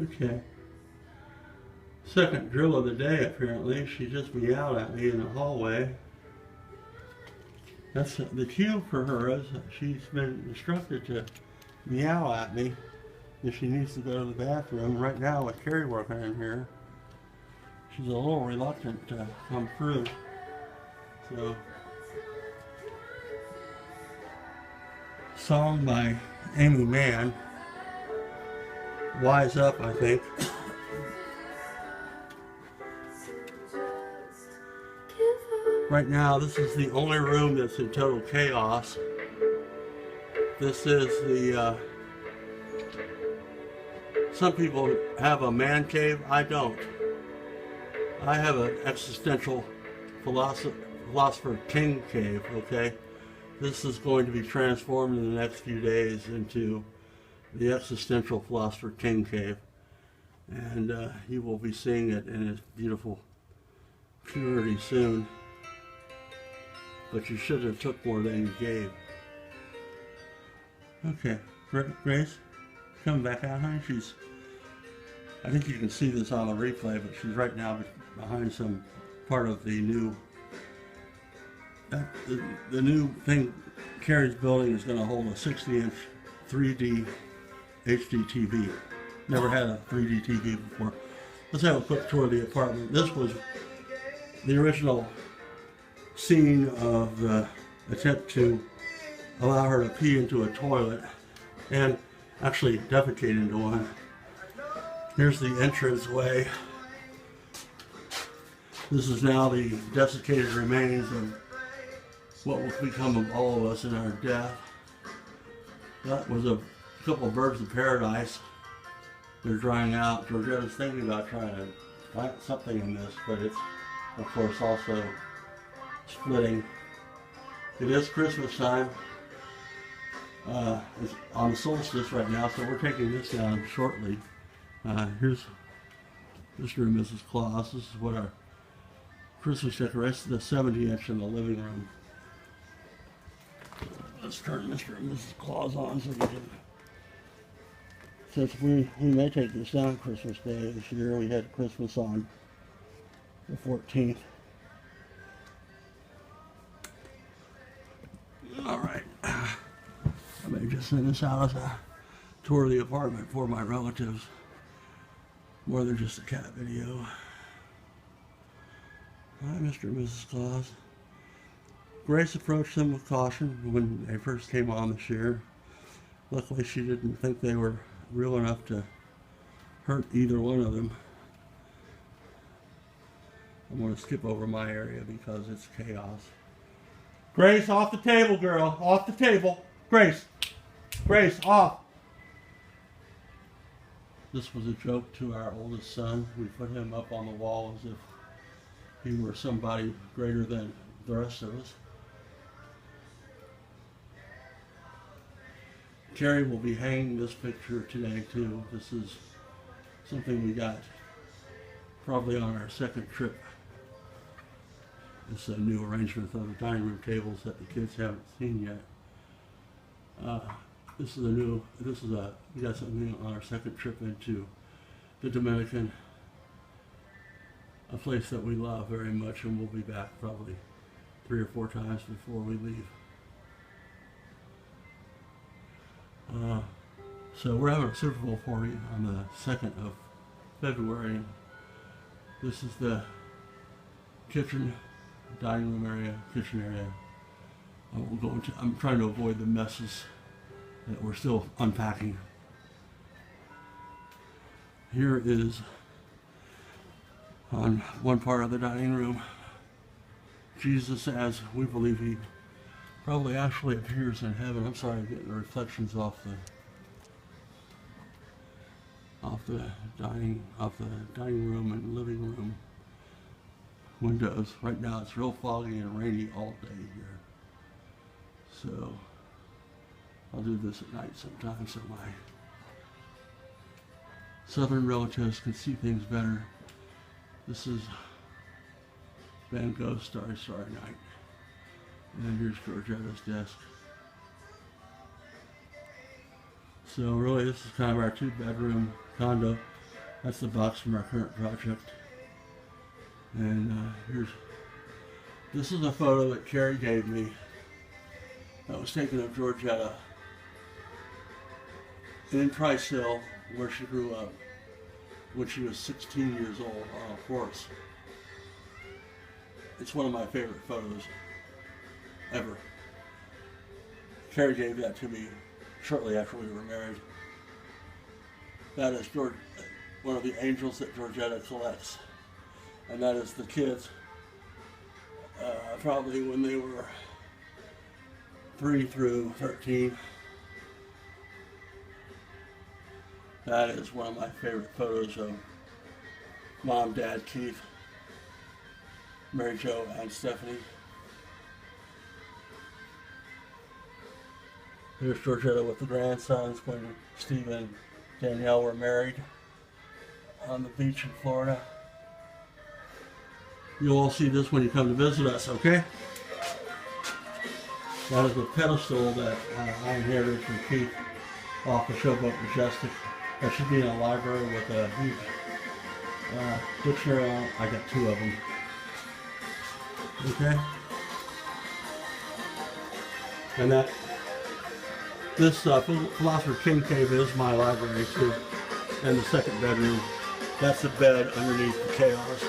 Okay. Second drill of the day, apparently. She just meowed at me in the hallway. That's the cue for her, is she's been instructed to meow at me if she needs to go to the bathroom. Right now, with Carrie working in here, she's a little reluctant to come through. So, song by Amy Mann, Wise Up, I think. Right now, this is the only room that's in total chaos. This is the, some people have a man cave. I don't. I have an existential philosopher king cave, okay? This is going to be transformed in the next few days into the existential philosopher king cave. And you will be seeing it in its beautiful purity soon. But you should have took more than you gave. Okay, Grace, coming back out, honey. I think you can see this on the replay, but she's right now behind some part of the new, the new thing Carrie's building is going to hold a 60-inch 3D HD TV. Never had a 3D TV before. Let's have a quick tour of the apartment. This was the original scene of the attempt to allow her to pee into a toilet and actually defecate into one. Here's the entranceway. This is now the desiccated remains of what will become of all of us in our death. That was a couple of birds of paradise. They're drying out. Georgetta's thinking about trying to plant something in this, but it's, of course, also splitting. It is Christmas time. It's on the solstice right now, so we're taking this down shortly. Here's Mr. and Mrs. Claus. This is what our Christmas decorations, the 70-inch in the living room. Let's turn Mr. and Mrs. Claus on so we can, since we may take this down Christmas Day this year. We had Christmas on the 14th. All right, I may just send this out as a tour of the apartment for my relatives, more than just a cat video. Hi, Mr. and Mrs. Claus. Grace approached them with caution when they first came on this year. Luckily, she didn't think they were real enough to hurt either one of them. I'm going to skip over my area because it's chaos. Grace, off the table, girl. Off the table. Grace. Grace, off. This was a joke to our oldest son. We put him up on the wall as if he were somebody greater than the rest of us. Carrie will be hanging this picture today, too. This is something we got probably on our second trip. It's a new arrangement of the dining room tables that the kids haven't seen yet. We got something on our second trip into the Dominican, a place that we love very much, and we'll be back probably 3 or 4 times before we leave. So we're having a Super Bowl party on the 2nd of February. This is the kitchen, dining room area, kitchen area. I'm trying to avoid the messes that we're still unpacking. Here is, on one part of the dining room, Jesus, as we believe he probably actually appears in heaven. I'm sorry, I'm getting the reflections off the dining room and living room windows. Right now it's real foggy and rainy all day here. So I'll do this at night sometimes so my southern relatives can see things better. This is Van Gogh's Starry, Starry Night. And here's Georgetta's desk. So really this is kind of our 2-bedroom condo. That's the box from our current project. And this is a photo that Carrie gave me that was taken of Georgetta in Price Hill, where she grew up when she was 16 years old on a horse. It's one of my favorite photos ever. Carrie gave that to me shortly after we were married. That is one of the angels that Georgetta collects. And that is the kids, probably when they were 3 through 13. That is one of my favorite photos of Mom, Dad, Keith, Mary Jo, and Stephanie. Here's Georgetta with the grandsons when Steve and Danielle were married on the beach in Florida. You'll all see this when you come to visit us, okay? That is a pedestal that I inherited from Keith off the Showboat Majestic. That should be in a library with a huge dictionary on it. I got 2 of them. Okay? And this Philosopher King Cave is my library too. And the second bedroom, that's the bed underneath the chaos.